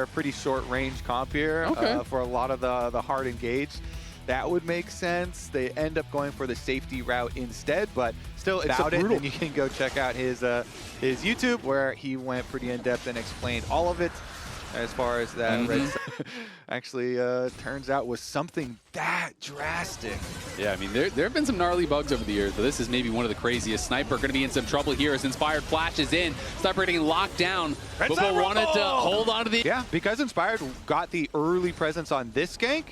a pretty short range comp here for a lot of the hard engage. That would make sense. They end up going for the safety route instead, but still, it's about it. And you can go check out his YouTube where he went pretty in depth and explained all of it. As far as that red actually turns out was something that drastic. Yeah, I mean, there have been some gnarly bugs over the years, but this is maybe one of the craziest. Sniper going to be in some trouble here as Inspired flashes in. Sniper getting locked down. Bubba wanted to hold on to the... Yeah, because Inspired got the early presence on this gank,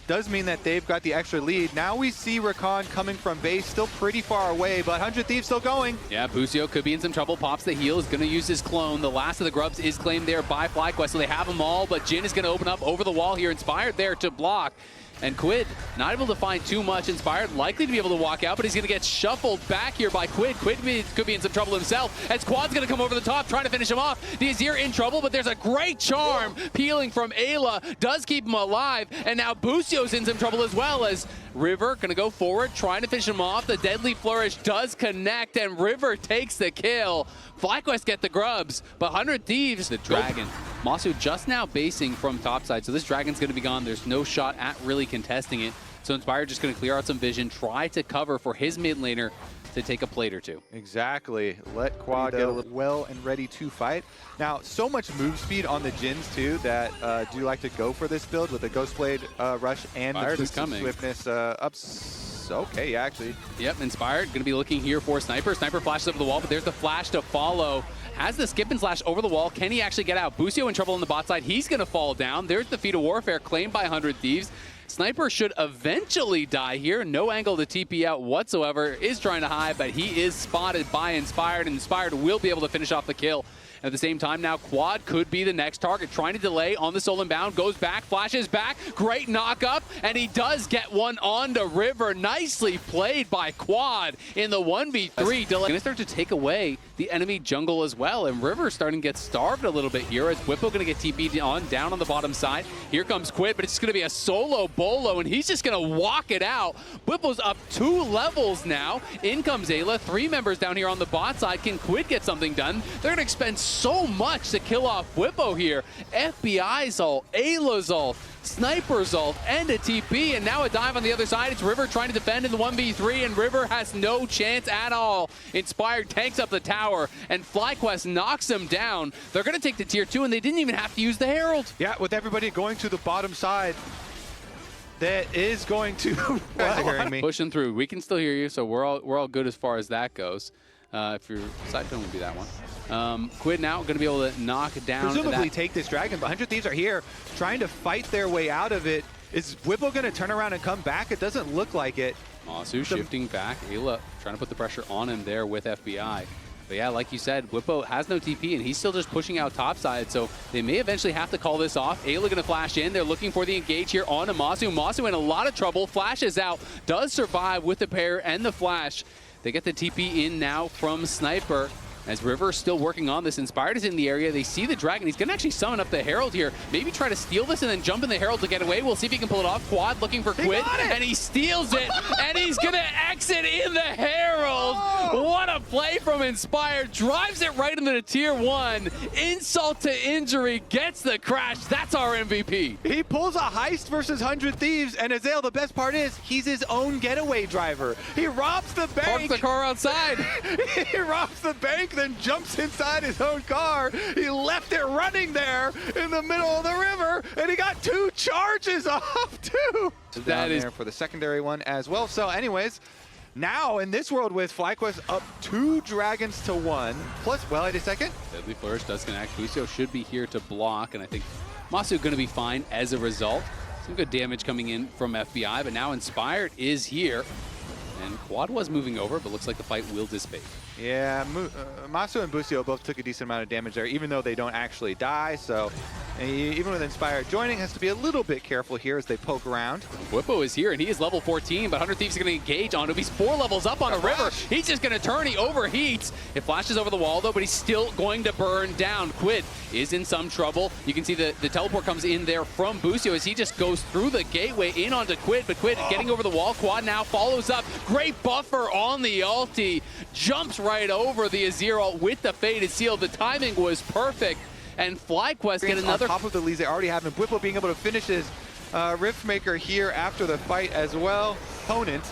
does mean that they've got the extra lead. Now we see Rakan coming from base, still pretty far away, but 100 Thieves still going. Yeah, Busio could be in some trouble. Pops the heal, is going to use his clone. The last of the Grubs is claimed there by FlyQuest, so they have them all, but Jin is going to open up over the wall here. Inspired there to block. And Quid, not able to find too much. Inspired, likely to be able to walk out, but he's going to get shuffled back here by Quid. Quid could be in some trouble himself, as Quad's going to come over the top, trying to finish him off. The Azir in trouble, but there's a great charm peeling from Ayla, does keep him alive, and now Busio's in some trouble as well, as River going to go forward, trying to finish him off. The Deadly Flourish does connect, and River takes the kill. FlyQuest get the Grubs, but 100 Thieves, the Dragon. Masu just now basing from topside, so this Dragon's going to be gone. There's no shot at really contesting it. So Inspired just going to clear out some vision, try to cover for his mid laner to take a plate or two. Exactly. Let Quad get well and ready to fight. Now, so much move speed on the Jins too that do like to go for this build with the Ghostblade rush and Inspired the is coming. swiftness okay, yeah, actually. Yep, Inspired going to be looking here for Sniper. Sniper flashes over the wall, but there's the flash to follow. Has the skip and slash over the wall. Can he actually get out? Busio in trouble on the bot side. He's going to fall down. There's the feat of warfare claimed by 100 Thieves. Sniper should eventually die here. No angle to TP out whatsoever. Is trying to hide, but he is spotted by Inspired, and Inspired will be able to finish off the kill. At the same time now, Quad could be the next target. Trying to delay on the soul inbound. Goes back, flashes back. Great knock up, and he does get one onto River. Nicely played by Quad in the 1v3. Delay. Gonna start to take away the enemy jungle as well, and River starting to get starved a little bit here as Whippo gonna get TP'd on down on the bottom side. Here comes Quid, but it's gonna be a solo bolo, and he's just gonna walk it out. Whippo's up 2 levels now. In comes Ayla. 3 members down here on the bot side. Can Quid get something done? They're gonna expend so much to kill off Whippo here. FBI's ult, Ayla's ult, Sniper's ult, and a TP, and now a dive on the other side. It's River trying to defend in the 1v3, and River has no chance at all. Inspired tanks up the tower, and FlyQuest knocks him down. They're going to take the tier 2, and they didn't even have to use the Herald. Yeah, with everybody going to the bottom side, that is going to hearing me. Pushing through. We can still hear you, so we're all good as far as that goes. If your side tone would be that one. Quid now going to be able to knock down. Presumably take this Dragon, but 100 Thieves are here trying to fight their way out of it. Is Whippo going to turn around and come back? It doesn't look like it. Masu shifting back. Ayla trying to put the pressure on him there with FBI. But yeah, like you said, Whippo has no TP, and he's still just pushing out topside, so they may eventually have to call this off. Ayla going to flash in. They're looking for the engage here on Masu. Masu in a lot of trouble. Flashes out. Does survive with the parry and the flash. They get the TP in now from Sniper. As River's still working on this, Inspired is in the area. They see the Dragon. He's going to actually summon up the Herald here. Maybe try to steal this and then jump in the Herald to get away. We'll see if he can pull it off. Quad looking for Quid, and he steals it, and he's going to exit in the Herald. Oh. What a play from Inspired. Drives it right into the tier 1. Insult to injury, gets the crash. That's our MVP. He pulls a heist versus 100 Thieves, and Azale, the best part is, he's his own getaway driver. He robs the bank. Parks the car outside. He robs the bank, then jumps inside his own car. He left it running there in the middle of the river, and he got 2 charges off too. That is there for the secondary one as well. So anyways, now in this world with FlyQuest up 2 Dragons to 1, plus, well, wait a second. Deadly Flourish does connect. Busio should be here to block, and I think Masu going to be fine as a result. Some good damage coming in from FBI, but now Inspired is here. And Quad was moving over, but looks like the fight will dissipate. Yeah, Masu and Busio both took a decent amount of damage there, even though they don't actually die. So even with Inspired joining, has to be a little bit careful here as they poke around. Whippo is here, and he is level 14, but 100 Thieves is going to engage on him. He's 4 levels up on a river. He's just going to turn. He overheats. It flashes over the wall, though, but he's still going to burn down. Quid is in some trouble. You can see the teleport comes in there from Busio as he just goes through the gateway in onto Quid, but Quid getting over the wall. Quad now follows up. Great buffer on the ulti. Jumps right over the Azir ult with the faded seal. The timing was perfect. and FlyQuest get another. On top of the leads they already have, and Bwipo being able to finish his Riftmaker here after the fight as well. Opponent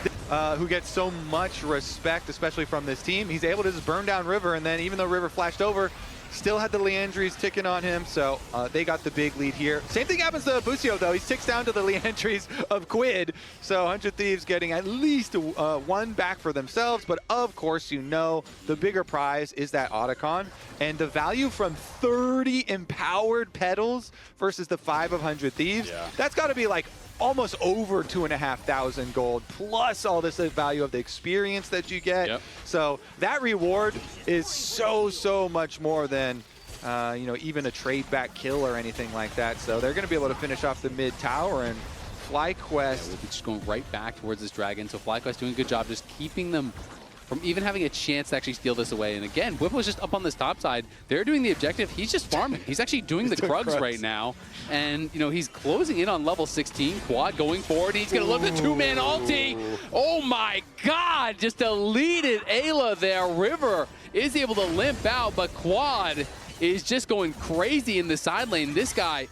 who gets so much respect, especially from this team. He's able to just burn down River, and then even though River flashed over, still had the Leandries ticking on him, so they got the big lead here. Same thing happens to Busio, though. He ticks down to the Leandries of Quid, so 100 Thieves getting at least one back for themselves, but of course, you know, the bigger prize is that Otacon, and the value from 30 empowered pedals versus the 5 of 100 Thieves, that's got to be like almost over 2,500 gold, plus all this value of the experience that you get. So that reward is so much more than you know, even a trade back kill or anything like that. So they're going to be able to finish off the mid tower, and FlyQuest we'll be just going right back towards this dragon. So FlyQuest doing a good job just keeping them from even having a chance to actually steal this away. And again, Bwipo's just up on this top side. They're doing the objective. He's just farming. He's actually doing the Krugs right now. And, you know, he's closing in on level 16. Quad going forward. He's going to look at the two-man ulti. Oh, my God. Just deleted Ayla there. River is able to limp out, but Quad is just going crazy in the side lane. This guy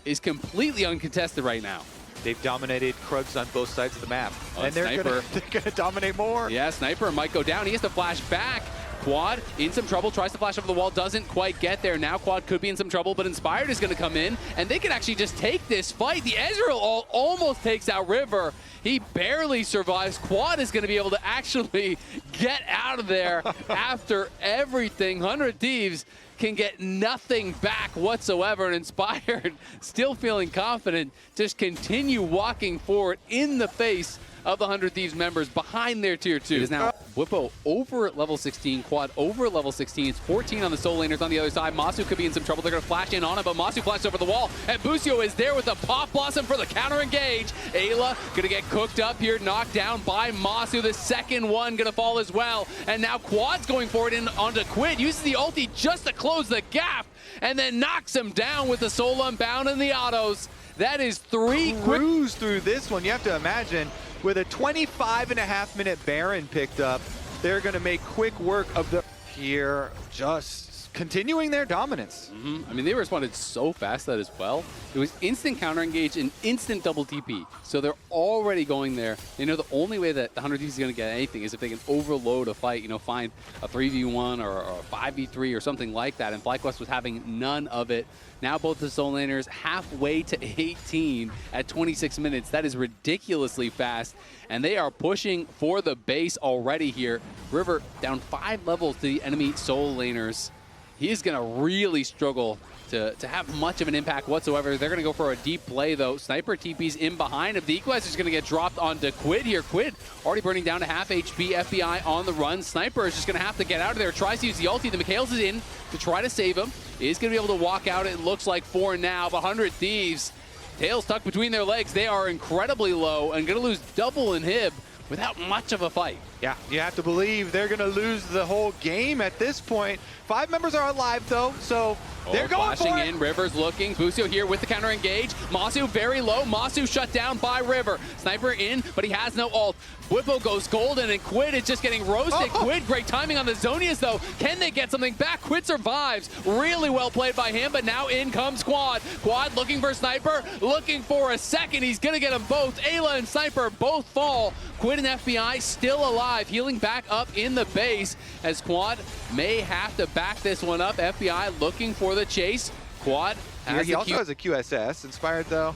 is completely uncontested right now. They've dominated Krugs on both sides of the map. And they're gonna dominate more. Yeah, Sniper might go down. He has to flash back. Quad in some trouble, tries to flash over the wall, doesn't quite get there. Now Quad could be in some trouble, but Inspired is going to come in, and they can actually just take this fight. The Ezreal almost takes out River. He barely survives. Quad is going to be able to actually get out of there after everything. 100 Thieves can get nothing back whatsoever, and Inspired, still feeling confident, just continue walking forward in the face of the 100 Thieves members behind their tier 2. It is now Bwipo over at level 16, Quad over at level 16. It's 14 on the Soul Laners on the other side. Masu could be in some trouble. They're going to flash in on him, but Masu flashes over the wall, and Busio is there with a Pop Blossom for the counter engage. Ayla going to get cooked up here, knocked down by Masu. The second one going to fall as well, and now Quad's going forward in onto Quid, uses the ulti just to close the gap, and then knocks him down with the Soul Unbound and the autos. That is 3 cruise through this one. You have to imagine, with a 25.5-minute Baron picked up, they're going to make quick work of the here, just continuing their dominance. I mean, they responded so fast that as well. It was instant counter engage and instant double TP. So they're already going there. They know the only way that the 100 Thieves is going to get anything is if they can overload a fight, you know, find a 3v1 or a 5v3 or something like that. And FlyQuest was having none of it. Now both the Soul Laners halfway to 18 at 26 minutes. That is ridiculously fast. And they are pushing for the base already here. River down 5 levels to the enemy Soul Laners. He's going to really struggle to have much of an impact whatsoever. They're going to go for a deep play, though. Sniper TP's in behind him. The Equalizer is going to get dropped onto Quid here. Quid already burning down to half HP. FBI on the run. Sniper is just going to have to get out of there. Tries to use the ulti. The Mikhails is in to try to save him. Is going to be able to walk out, it looks like, for now. But 100 Thieves, tail stuck between their legs. They are incredibly low and going to lose double inhib without much of a fight. Yeah, you have to believe they're going to lose the whole game at this point. 5 members are alive, though, so they're going for it. In, River's looking. Busio here with the counter engage. Masu very low. Masu shut down by River. Sniper in, but he has no ult. Bwipo goes golden, and Quid is just getting roasted. Quid, great timing on the Zonias, though. Can they get something back? Quid survives. Really well played by him, but now in comes Quad. Quad looking for Sniper, looking for a second. He's going to get them both. Ayla and Sniper both fall. Quid and FBI still alive, healing back up in the base, as Quad may have to back this one up. FBI looking for the chase. Quad has he also has a QSS. Inspired, though.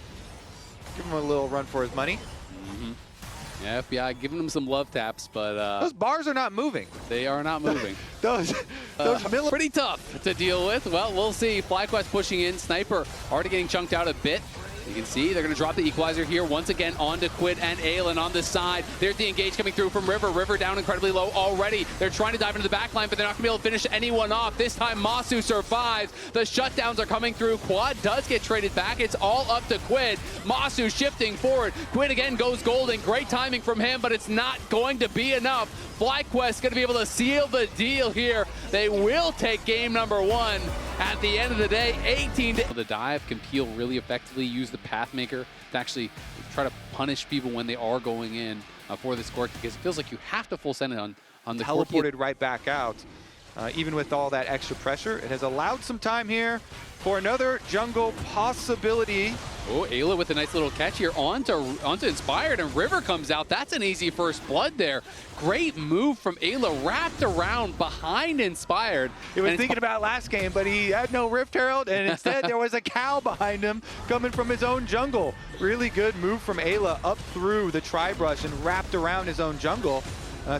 Give him a little run for his money. Yeah, FBI giving them some love taps, but those bars are not moving. They are not moving. those pretty tough to deal with. Well, we'll see. FlyQuest pushing in. Sniper already getting chunked out a bit. You can see they're going to drop the Equalizer here once again onto Quid and Aelin on the side. There's the engage coming through from River. River down incredibly low already. They're trying to dive into the backline, but they're not going to be able to finish anyone off. This time Masu survives. The shutdowns are coming through. Quad does get traded back. It's all up to Quid. Masu shifting forward. Quid again goes golden. Great timing from him, but it's not going to be enough. FlyQuest going to be able to seal the deal here. They will take game number 1. At the end of the day, 18 to... The dive can peel really effectively, use the Pathmaker to actually try to punish people when they are going in for this court, because it feels like you have to full send it on the teleported right back out. even with all that extra pressure. It has allowed some time here for another jungle possibility. Oh, Ayla with a nice little catch here onto Inspired, and River comes out. That's an easy first blood there. Great move from Ayla, wrapped around behind Inspired. He was thinking about last game, but he had no Rift Herald, and instead there was a cow behind him coming from his own jungle. Really good move from Ayla up through the tri-brush and wrapped around his own jungle.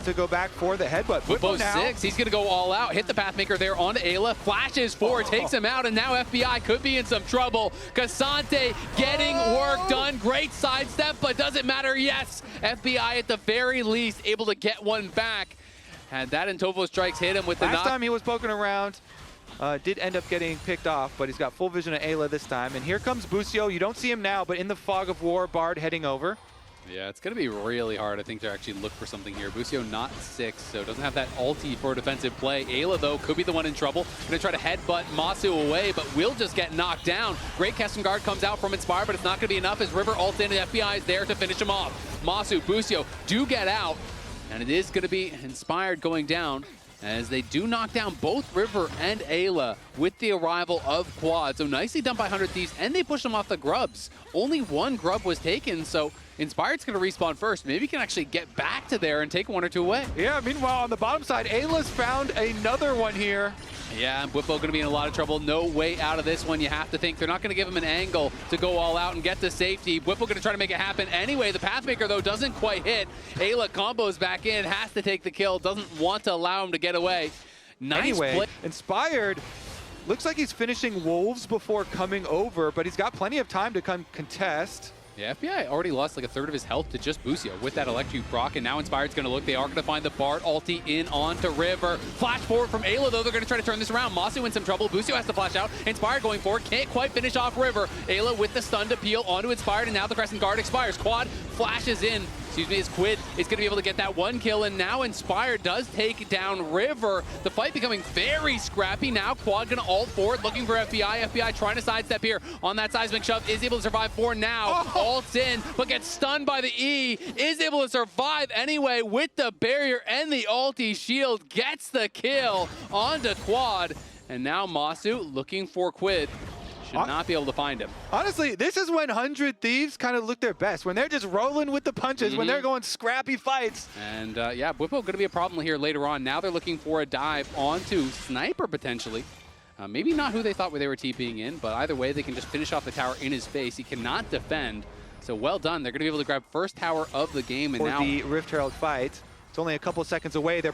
To go back for the headbutt. Bwipo 6, he's going to go all out. Hit the Pathmaker there onto Ayla. Flashes forward, takes him out, and now FBI could be in some trouble. Kasante getting work done. Great sidestep, but doesn't matter. Yes, FBI at the very least able to get one back. Had that and Tovo strikes hit him with the knock. Last time he was poking around, did end up getting picked off, but he's got full vision of Ayla this time. And here comes Busio. You don't see him now, but in the fog of war, Bard heading over. Yeah, it's going to be really hard, I think, to actually look for something here. Busio not 6, so doesn't have that ulti for a defensive play. Ayla, though, could be the one in trouble. Going to try to headbutt Masu away, but will just get knocked down. Great custom guard comes out from Inspire, but it's not going to be enough as River ults in and FBI is there to finish him off. Masu, Busio do get out, and it is going to be Inspired going down as they do knock down both River and Ayla with the arrival of Quad. So nicely done by 100 Thieves, and they push them off the Grubs. Only one Grub was taken, so Inspired's going to respawn first. Maybe he can actually get back to there and take one or two away. Yeah, meanwhile, on the bottom side, Ayla's found another one here. Yeah, and Bwipo going to be in a lot of trouble. No way out of this one, you have to think. They're not going to give him an angle to go all out and get to safety. Bwipo going to try to make it happen anyway. The Pathmaker, though, doesn't quite hit. Ayla combos back in, has to take the kill, doesn't want to allow him to get away. Nice play. Inspired looks like he's finishing Wolves before coming over, but he's got plenty of time to come contest. Yeah, FBI already lost like a third of his health to just Busio with that electric proc, and now Inspired's going to look. They are going to find the Bard ulti in onto River. Flash forward from Ayla, though. They're going to try to turn this around. Masu in some trouble. Busio has to flash out. Inspired going forward. Can't quite finish off River. Ayla with the stunned appeal onto Inspired, and now the Crescent Guard expires. Quad flashes in. As Quid is going to be able to get that one kill, and now Inspired does take down River. The fight becoming very scrappy. Now Quad going to ult forward, looking for FBI. FBI trying to sidestep here on that seismic shove. Is able to survive for now. Ults in, but gets stunned by the E. Is able to survive anyway with the barrier and the ulti shield. Gets the kill onto Quad. And now Masu looking for Quid. Should not be able to find him. Honestly, this is when 100 Thieves kind of look their best. When they're just rolling with the punches, when they're going scrappy fights. And yeah, Bwipo going to be a problem here later on. Now they're looking for a dive onto Sniper potentially. Maybe not who they thought they were TPing in, but either way, they can just finish off the tower in his face. He cannot defend. So well done. They're going to be able to grab first tower of the game. And for now the Rift Herald fight. It's only a couple seconds away. They're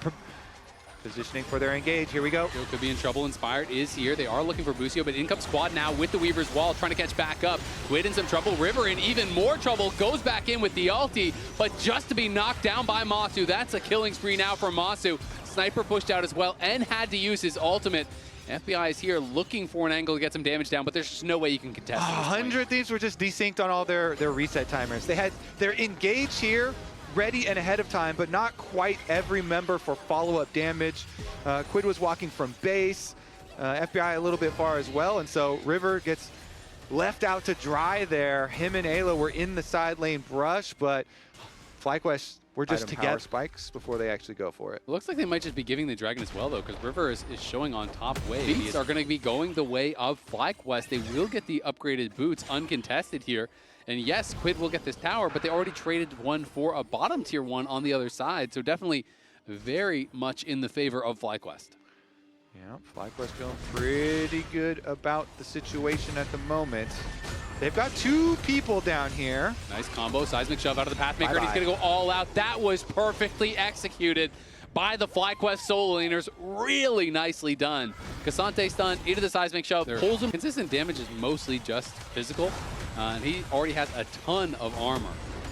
positioning for their engage. Here we go. Could be in trouble. Inspired is here. They are looking for Busio, but in comes Quad now with the Weaver's Wall, trying to catch back up. Quid in some trouble. River in even more trouble. Goes back in with the ulti, but just to be knocked down by Masu. That's a killing spree now for Masu. Sniper pushed out as well and had to use his ultimate. FBI is here looking for an angle to get some damage down, but there's just no way you can contest it. 100 Thieves were just desynced on all their reset timers. They had their engage here ready and ahead of time, but not quite every member for follow-up damage. Quid was walking from base, FBI a little bit far as well, and so River gets left out to dry there. Him and Ayla were in the side lane brush, but FlyQuest were just to get spikes before they actually go for it. It looks like they might just be giving the Dragon as well, though, because River is showing on top wave. These are going to be going the way of FlyQuest. They will get the upgraded boots uncontested here. And yes, Quid will get this tower, but they already traded one for a bottom tier one on the other side. So definitely very much in the favor of FlyQuest. Yeah, FlyQuest feeling pretty good about the situation at the moment. They've got two people down here. Nice combo, seismic shove out of the Pathmaker, and he's going to go all out. That was perfectly executed by the FlyQuest solo laners. Really nicely done. Kasante stun into the seismic shove, pulls him. Consistent damage is mostly just physical, and he already has a ton of armor.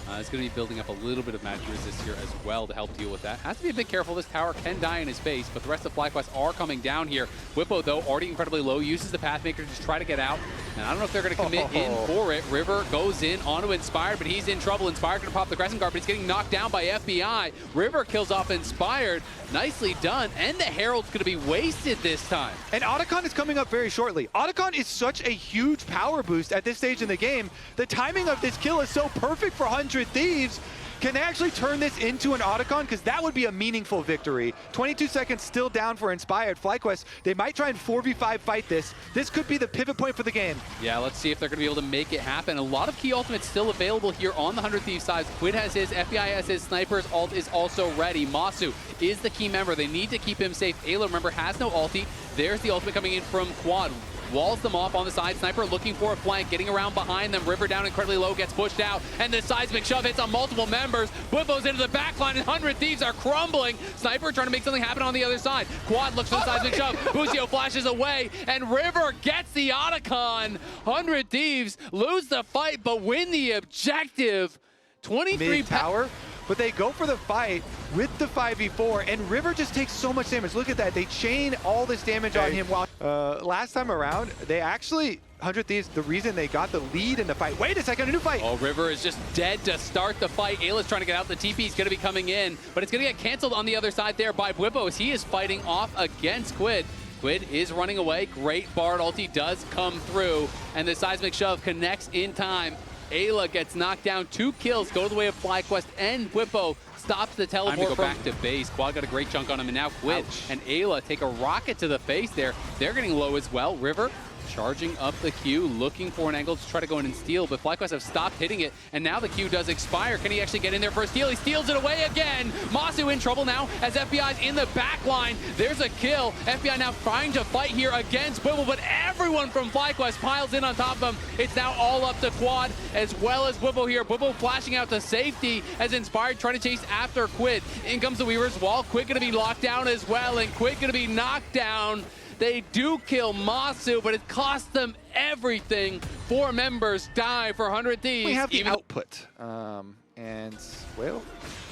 It's going to be building up a little bit of magic resist here as well to help deal with that. Has to be a bit careful. This tower can die in his face, but the rest of FlyQuest are coming down here. Bwipo, though, already incredibly low, uses the Pathmaker to just try to get out. And I don't know if they're going to commit in for it. River goes in onto Inspired, but he's in trouble. Inspired going to pop the Crescent Guard, but he's getting knocked down by FBI. River kills off Inspired. Nicely done. And the Herald's going to be wasted this time. And Otacon is coming up very shortly. Otacon is such a huge power boost at this stage in the game. The timing of this kill is so perfect for 100 Thieves. Can they actually turn this into an Otacon? Because that would be a meaningful victory. 22 seconds still down for Inspired. FlyQuest, they might try and 4v5 fight this. This could be the pivot point for the game. Yeah, let's see if they're going to be able to make it happen. A lot of key ultimates still available here on the 100 Thieves side. Quid has his, FBI has his, Sniper's ult is also ready. Masu is the key member. They need to keep him safe. Ayla, remember, has no ulti. There's the ultimate coming in from Quad. Walls them off on the side. Sniper looking for a flank, getting around behind them. River down incredibly low, gets pushed out, and the seismic shove hits on multiple members. Bwipo's into the back line, and 100 Thieves are crumbling. Sniper trying to make something happen on the other side. Quad looks for the seismic shove. Busio flashes away, and River gets the Otacon. 100 Thieves lose the fight, but win the objective. 23 mid-tower, but they go for the fight with the 5v4, and River just takes so much damage. Look at that. They chain all this damage on him. While last time around, they actually, 100 Thieves, the reason they got the lead in the fight. Wait a second, a new fight. Oh, River is just dead to start the fight. Ayla's trying to get out. The TP is going to be coming in, but it's going to get canceled on the other side there by Bwipo as he is fighting off against Quid. Quid is running away. Great Bard ulti does come through, and the seismic shove connects in time. Ayla gets knocked down. 2 kills go the way of FlyQuest, and Bwipo stops the teleport. Time to go back to base. Quad got a great chunk on him, and now Quid and Ayla take a rocket to the face there. They're getting low as well. River charging up the Q, looking for an angle to try to go in and steal, but FlyQuest have stopped hitting it, and now the Q does expire. Can he actually get in there for a steal? He steals it away again. Masu in trouble now as FBI's in the back line. There's a kill. FBI now trying to fight here against Bwipo, but everyone from FlyQuest piles in on top of him. It's now all up to Quad as well as Bwipo here. Bwipo flashing out to safety as Inspired trying to chase after Quid. In comes the Weaver's Wall. Quid going to be locked down as well, and Quid going to be knocked down. They do kill Masu, but it cost them everything. 4 members die for 100 Thieves. We have the output. And, well,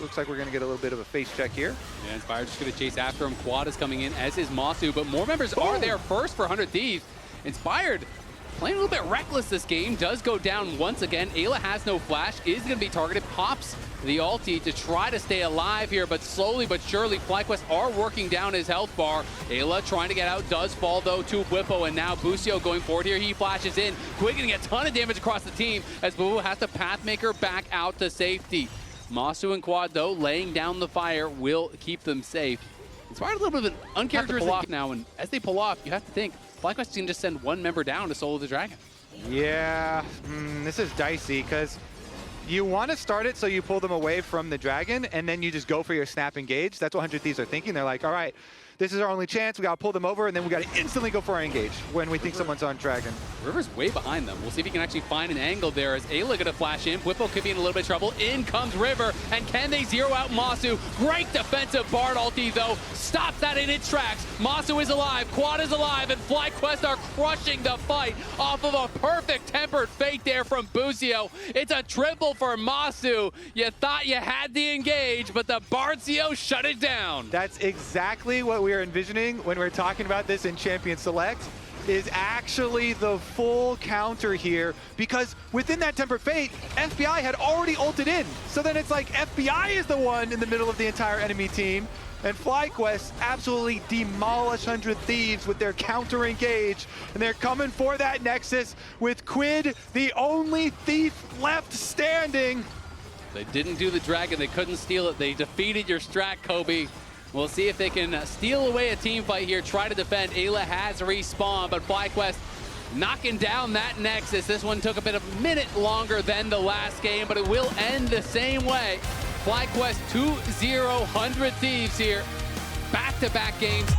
looks like we're going to get a little bit of a face check here. Yeah, Inspired just going to chase after him. Quad is coming in, as is Masu, but more members are there first for 100 Thieves. Inspired playing a little bit reckless this game, does go down once again. Ayla has no flash, is going to be targeted, pops the ulti to try to stay alive here, but slowly but surely FlyQuest are working down his health bar. Ayla trying to get out, does fall though to Bwipo, and now Busio going forward here. He flashes in. Quid getting a ton of damage across the team as Bwipo has to Pathmaker back out to safety. Masu and Quad though laying down the fire will keep them safe. Inspired a little bit of an uncharacteristic pull off now, and as they pull off, you have to think FlyQuest can just send 1 member down to solo the dragon. Yeah, this is dicey because you want to start it so you pull them away from the dragon, and then you just go for your snap engage. That's what 100 Thieves are thinking. They're like, all right, this is our only chance. We got to pull them over, and then we got to instantly go for our engage when we think someone's on dragon. River's way behind them. We'll see if he can actually find an angle there as Ayla going to flash in. Bwipo could be in a little bit of trouble. In comes River, and can they zero out Masu? Great defensive Bard ulti, though. Stops that in its tracks. Masu is alive, Quad is alive, and FlyQuest are crushing the fight off of a perfect tempered fate there from Busio. It's a triple for Masu. You thought you had the engage, but the Bardzio shut it down. That's exactly what we were envisioning when we were talking about this in Champion Select, is actually the full counter here, because within that Tempered Fate, FBI had already ulted in. So then it's like FBI is the one in the middle of the entire enemy team, and FlyQuest absolutely demolish 100 Thieves with their counter engage, and they're coming for that Nexus with Quid, the only thief left standing. They didn't do the dragon, they couldn't steal it. They defeated your strat, Kobe. We'll see if they can steal away a team fight here, try to defend. Ayla has respawned, but FlyQuest knocking down that Nexus. This one took a minute longer than the last game, but it will end the same way. FlyQuest 2-0, 100 Thieves here. Back-to-back games.